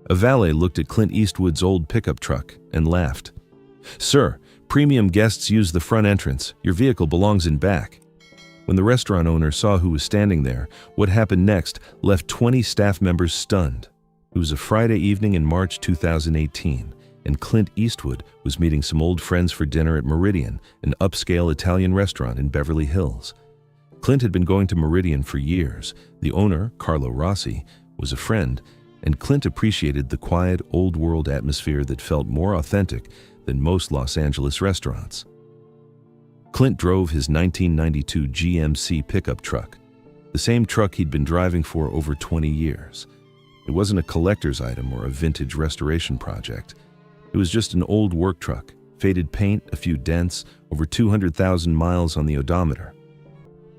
A valet looked at Clint Eastwood's old pickup truck and laughed. "Sir, premium guests use the front entrance. Your vehicle belongs in back." When the restaurant owner saw who was standing there, what happened next left 20 staff members stunned. It was a Friday evening in March 2018, and Clint Eastwood was meeting some old friends for dinner at Meridian, an upscale Italian restaurant in Beverly Hills. Clint had been going to Meridian for years. The owner, Carlo Rossi, was a friend, and Clint appreciated the quiet, old-world atmosphere that felt more authentic than most Los Angeles restaurants. Clint drove his 1992 GMC pickup truck, the same truck he'd been driving for over 20 years. It wasn't a collector's item or a vintage restoration project. It was just an old work truck, faded paint, a few dents, over 200,000 miles on the odometer.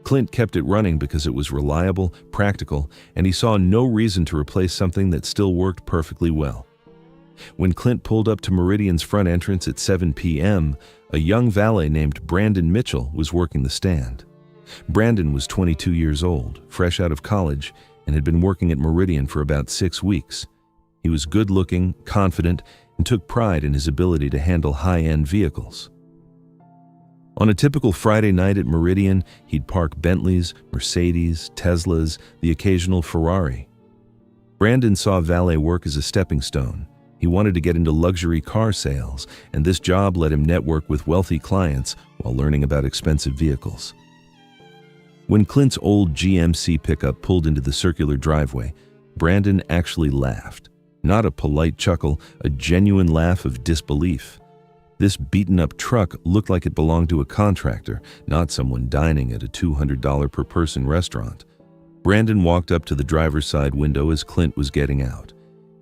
Clint kept it running because it was reliable, practical, and he saw no reason to replace something that still worked perfectly well. When Clint pulled up to Meridian's front entrance at 7 p.m., a young valet named Brandon Mitchell was working the stand. Brandon was 22 years old, fresh out of college, and had been working at Meridian for about 6 weeks. He was good-looking, confident, and took pride in his ability to handle high-end vehicles. On a typical Friday night at Meridian, he'd park Bentleys, Mercedes, Teslas, the occasional Ferrari. Brandon saw valet work as a stepping stone. He wanted to get into luxury car sales, and this job let him network with wealthy clients while learning about expensive vehicles. When Clint's old GMC pickup pulled into the circular driveway, Brandon actually laughed. Not a polite chuckle, a genuine laugh of disbelief. This beaten-up truck looked like it belonged to a contractor, not someone dining at a $200 per person restaurant. Brandon walked up to the driver's side window as Clint was getting out.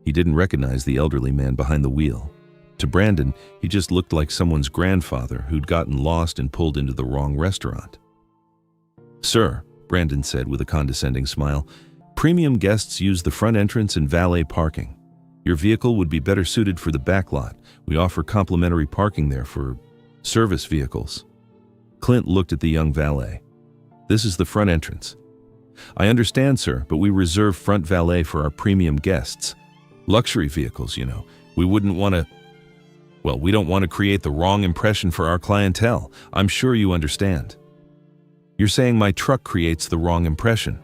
He didn't recognize the elderly man behind the wheel. To Brandon, he just looked like someone's grandfather who'd gotten lost and pulled into the wrong restaurant. "Sir," Brandon said with a condescending smile, "premium guests use the front entrance and valet parking. Your vehicle would be better suited for the back lot. We offer complimentary parking there for service vehicles." Clint looked at the young valet. "This is the front entrance." "I understand, sir, but we reserve front valet for our premium guests. Luxury vehicles, you know. We don't want to create the wrong impression for our clientele. I'm sure you understand." "You're saying my truck creates the wrong impression?"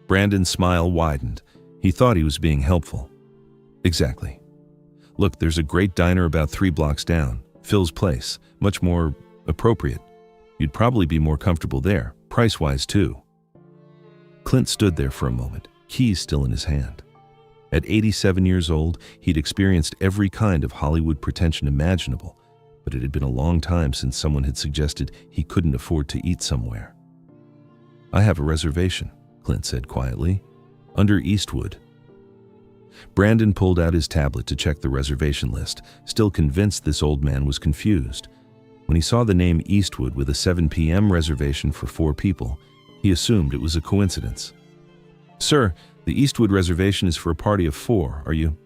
Brandon's smile widened. He thought he was being helpful. "Exactly. Look, there's a great diner about 3 blocks down, Phil's Place, much more appropriate. You'd probably be more comfortable there, price-wise too." Clint stood there for a moment, keys still in his hand. At 87 years old, he'd experienced every kind of Hollywood pretension imaginable, but it had been a long time since someone had suggested he couldn't afford to eat somewhere. "I have a reservation," Clint said quietly, "under Eastwood." Brandon pulled out his tablet to check the reservation list, still convinced this old man was confused. When he saw the name Eastwood with a 7 p.m. reservation for 4 people, he assumed it was a coincidence. "Sir, the Eastwood reservation is for a party of 4. Are you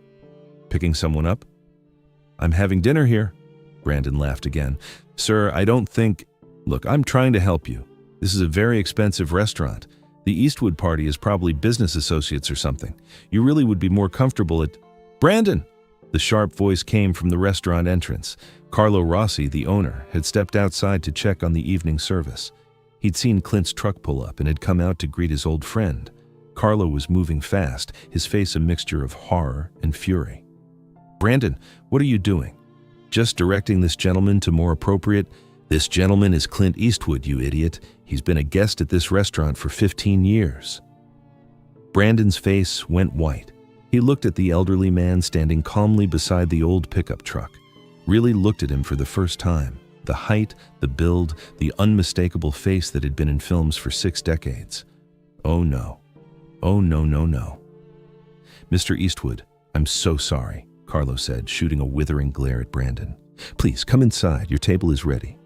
picking someone up?" "I'm having dinner here." Brandon laughed again. "Sir, I don't think... Look, I'm trying to help you. This is a very expensive restaurant. The Eastwood party is probably business associates or something. You really would be more comfortable at..." "Brandon!" The sharp voice came from the restaurant entrance. Carlo Rossi, the owner, had stepped outside to check on the evening service. He'd seen Clint's truck pull up and had come out to greet his old friend. Carlo was moving fast, his face a mixture of horror and fury. "Brandon, what are you doing?" "Just directing this gentleman to more appropriate..." "This gentleman is Clint Eastwood, you idiot. He's been a guest at this restaurant for 15 years. Brandon's face went white. He looked at the elderly man standing calmly beside the old pickup truck, really looked at him for the first time. The height, the build, the unmistakable face that had been in films for 6 decades. "Oh no. Oh no, no, no." "Mr. Eastwood, I'm so sorry," Carlo said, shooting a withering glare at Brandon. "Please, come inside. Your table is ready."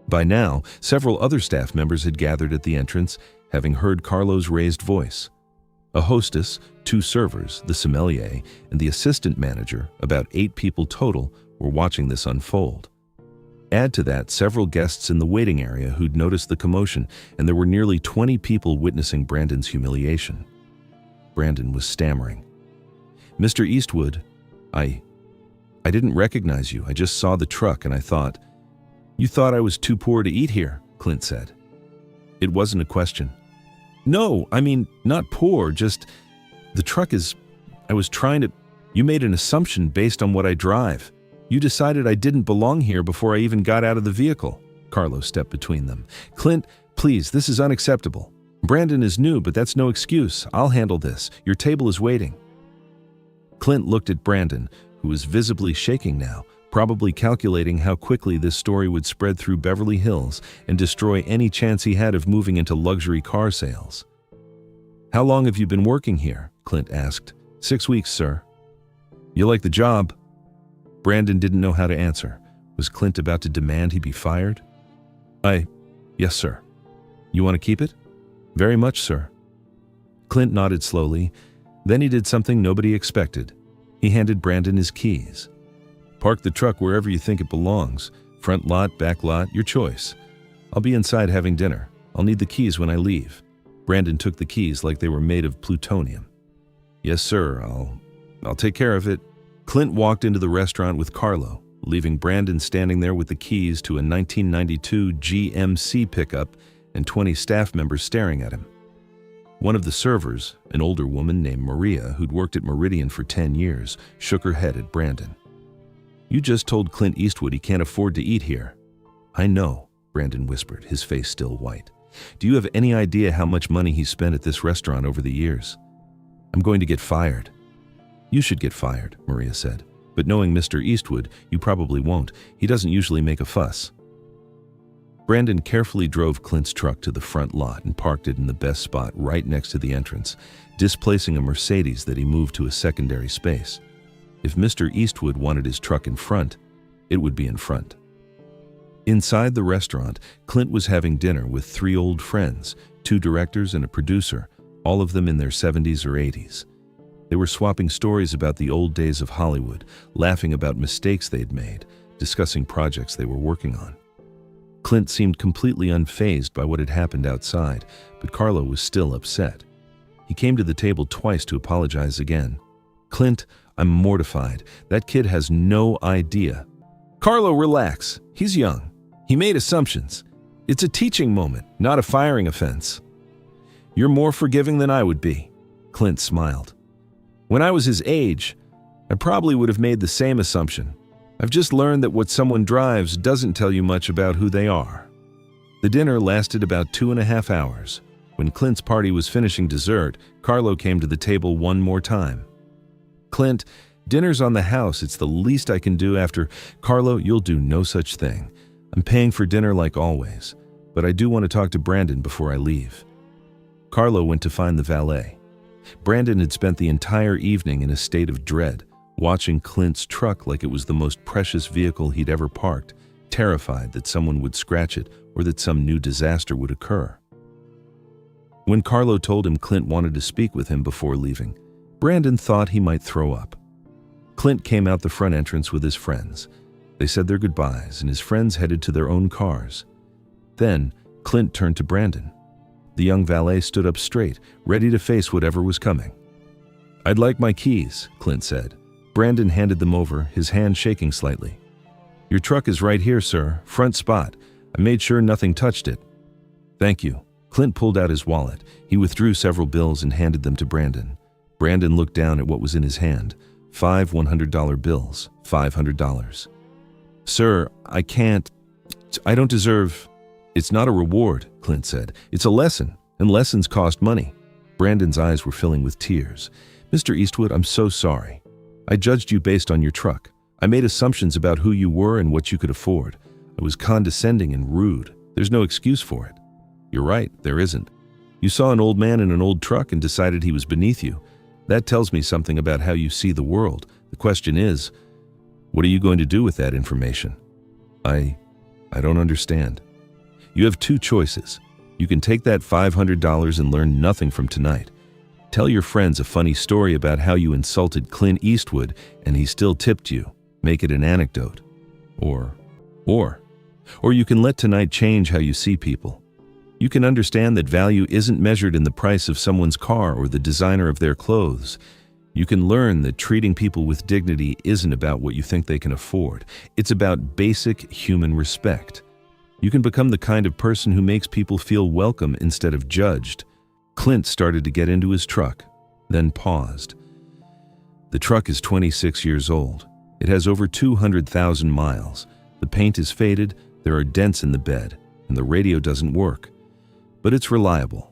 By now, several other staff members had gathered at the entrance, having heard Carlo's raised voice. A hostess, 2 servers, the sommelier, and the assistant manager, about 8 people total, were watching this unfold. Add to that several guests in the waiting area who'd noticed the commotion, and there were nearly 20 people witnessing Brandon's humiliation. Brandon was stammering. Mr. Eastwood, I didn't recognize you. I just saw the truck and I thought, you thought I was too poor to eat here, Clint said. It wasn't a question. No, I mean, not poor, just the truck is, you made an assumption based on what I drive. You decided I didn't belong here before I even got out of the vehicle. Carlo stepped between them. Clint, please, this is unacceptable. Brandon is new, but that's no excuse. I'll handle this. Your table is waiting. Clint looked at Brandon, who was visibly shaking now, probably calculating how quickly this story would spread through Beverly Hills and destroy any chance he had of moving into luxury car sales. How long have you been working here? Clint asked. 6 weeks, sir. You like the job? Brandon didn't know how to answer. Was Clint about to demand he be fired? Yes, sir. You want to keep it? Very much, sir. Clint nodded slowly. Then he did something nobody expected. He handed Brandon his keys. Park the truck wherever you think it belongs. Front lot, back lot, your choice. I'll be inside having dinner. I'll need the keys when I leave. Brandon took the keys like they were made of plutonium. Yes, sir, I'll take care of it. Clint walked into the restaurant with Carlo, leaving Brandon standing there with the keys to a 1992 GMC pickup and 20 staff members staring at him. One of the servers, an older woman named Maria who'd worked at Meridian for 10 years, shook her head at Brandon. You just told Clint Eastwood he can't afford to eat here. I know, Brandon whispered, his face still white. Do you have any idea how much money he spent at this restaurant over the years? I'm going to get fired. You should get fired, Maria said. But knowing Mr. Eastwood, you probably won't. He doesn't usually make a fuss. Brandon carefully drove Clint's truck to the front lot and parked it in the best spot right next to the entrance, displacing a Mercedes that he moved to a secondary space. If Mr. Eastwood wanted his truck in front, it would be in front. Inside the restaurant, Clint was having dinner with 3 old friends, 2 directors and a producer, all of them in their 70s or 80s. They were swapping stories about the old days of Hollywood, laughing about mistakes they'd made, discussing projects they were working on. Clint seemed completely unfazed by what had happened outside, but Carlo was still upset. He came to the table twice to apologize again. Clint, I'm mortified. That kid has no idea. Carlo, relax. He's young. He made assumptions. It's a teaching moment, not a firing offense. You're more forgiving than I would be. Clint smiled. When I was his age, I probably would have made the same assumption. I've just learned that what someone drives doesn't tell you much about who they are. The dinner lasted about 2.5 hours. When Clint's party was finishing dessert, Carlo came to the table one more time. Clint, dinner's on the house. It's the least I can do after. Carlo, you'll do no such thing. I'm paying for dinner like always, but I do want to talk to Brandon before I leave. Carlo went to find the valet. Brandon had spent the entire evening in a state of dread, watching Clint's truck like it was the most precious vehicle he'd ever parked, terrified that someone would scratch it or that some new disaster would occur. When Carlo told him Clint wanted to speak with him before leaving, Brandon thought he might throw up. Clint came out the front entrance with his friends. They said their goodbyes, and his friends headed to their own cars. Then, Clint turned to Brandon. The young valet stood up straight, ready to face whatever was coming. I'd like my keys, Clint said. Brandon handed them over, his hand shaking slightly. Your truck is right here, sir, front spot. I made sure nothing touched it. Thank you. Clint pulled out his wallet. He withdrew several bills and handed them to Brandon. Brandon looked down at what was in his hand. 5 $100 bills, $500. Sir, I don't deserve. It's not a reward, Clint said. It's a lesson, and lessons cost money. Brandon's eyes were filling with tears. Mr. Eastwood, I'm so sorry. I judged you based on your truck. I made assumptions about who you were and what you could afford. I was condescending and rude. There's no excuse for it. You're right, there isn't. You saw an old man in an old truck and decided he was beneath you. That tells me something about how you see the world. The question is, what are you going to do with that information? I don't understand. You have 2 choices. You can take that $500 and learn nothing from tonight. Tell your friends a funny story about how you insulted Clint Eastwood and he still tipped you. Make it an anecdote. Or you can let tonight change how you see people. You can understand that value isn't measured in the price of someone's car or the designer of their clothes. You can learn that treating people with dignity isn't about what you think they can afford. It's about basic human respect. You can become the kind of person who makes people feel welcome instead of judged. Clint started to get into his truck, then paused. The truck is 26 years old. It has over 200,000 miles. The paint is faded, there are dents in the bed, and the radio doesn't work. But it's reliable.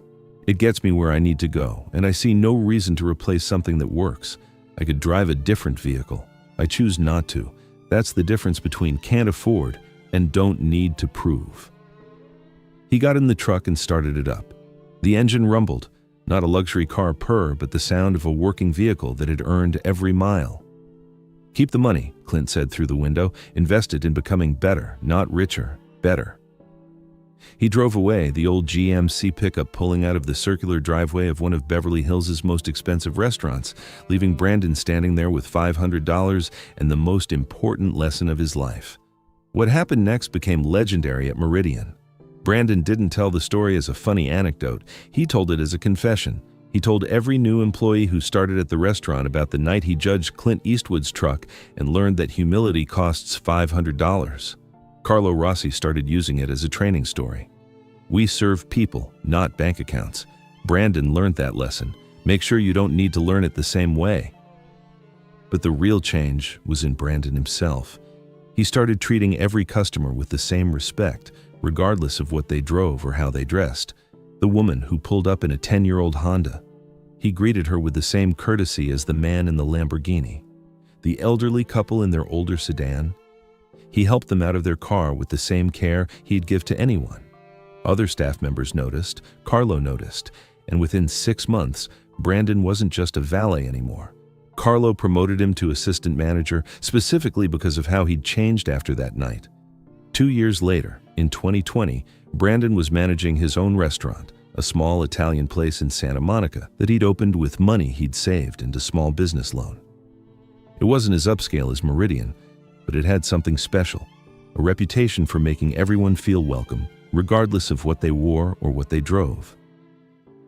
It gets me where I need to go, and I see no reason to replace something that works. I could drive a different vehicle. I choose not to. That's the difference between can't afford and don't need to prove. He got in the truck and started it up. The engine rumbled, not a luxury car purr, but the sound of a working vehicle that had earned every mile. "Keep the money," Clint said through the window. "Invest it in becoming better, not richer, better." He drove away, the old GMC pickup pulling out of the circular driveway of one of Beverly Hills' most expensive restaurants, leaving Brandon standing there with $500 and the most important lesson of his life. What happened next became legendary at Meridian. Brandon didn't tell the story as a funny anecdote. He told it as a confession. He told every new employee who started at the restaurant about the night he judged Clint Eastwood's truck and learned that humility costs $500. Carlo Rossi started using it as a training story. We serve people, not bank accounts. Brandon learned that lesson. Make sure you don't need to learn it the same way. But the real change was in Brandon himself. He started treating every customer with the same respect, regardless of what they drove or how they dressed. The woman who pulled up in a 10-year-old Honda, he greeted her with the same courtesy as the man in the Lamborghini. The elderly couple in their older sedan, he helped them out of their car with the same care he'd give to anyone. Other staff members noticed, Carlo noticed, and within 6 months, Brandon wasn't just a valet anymore. Carlo promoted him to assistant manager specifically because of how he'd changed after that night. 2 years later, in 2020, Brandon was managing his own restaurant, a small Italian place in Santa Monica that he'd opened with money he'd saved and a small business loan. It wasn't as upscale as Meridian, but it had something special, a reputation for making everyone feel welcome, regardless of what they wore or what they drove.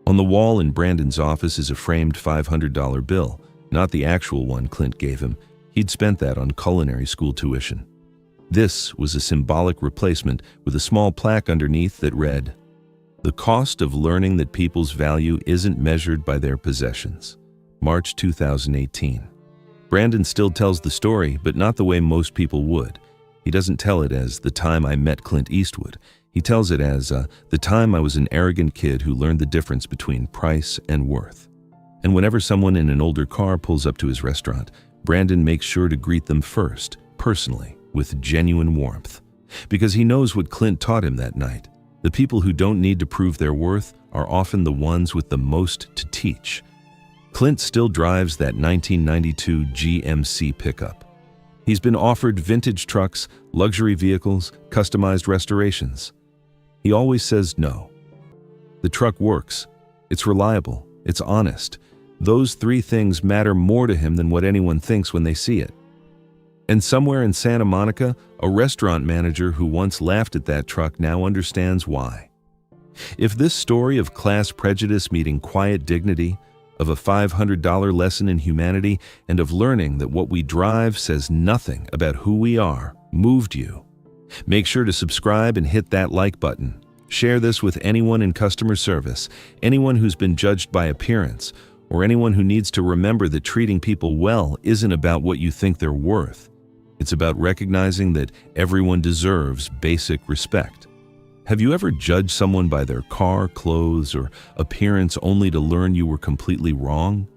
On the wall in Brandon's office is a framed $500 bill, not the actual one Clint gave him. He'd spent that on culinary school tuition. This was a symbolic replacement with a small plaque underneath that read, "The cost of learning that people's value isn't measured by their possessions." March 2018. Brandon still tells the story, but not the way most people would. He doesn't tell it as "the time I met Clint Eastwood." He tells it as "the time I was an arrogant kid who learned the difference between price and worth." And whenever someone in an older car pulls up to his restaurant, Brandon makes sure to greet them first, personally, with genuine warmth. Because he knows what Clint taught him that night. The people who don't need to prove their worth are often the ones with the most to teach. Clint still drives that 1992 GMC pickup. He's been offered vintage trucks, luxury vehicles, customized restorations. He always says no. The truck works. It's reliable. It's honest. Those 3 things matter more to him than what anyone thinks when they see it. And somewhere in Santa Monica, a restaurant manager who once laughed at that truck now understands why. If this story of class prejudice meeting quiet dignity, of a $500 lesson in humanity, and of learning that what we drive says nothing about who we are, moved you, make sure to subscribe and hit that like button. Share this with anyone in customer service, anyone who's been judged by appearance, or anyone who needs to remember that treating people well isn't about what you think they're worth. It's about recognizing that everyone deserves basic respect. Have you ever judged someone by their car, clothes, or appearance only to learn you were completely wrong?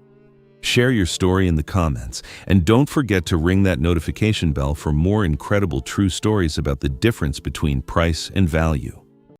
Share your story in the comments, and don't forget to ring that notification bell for more incredible true stories about the difference between price and value.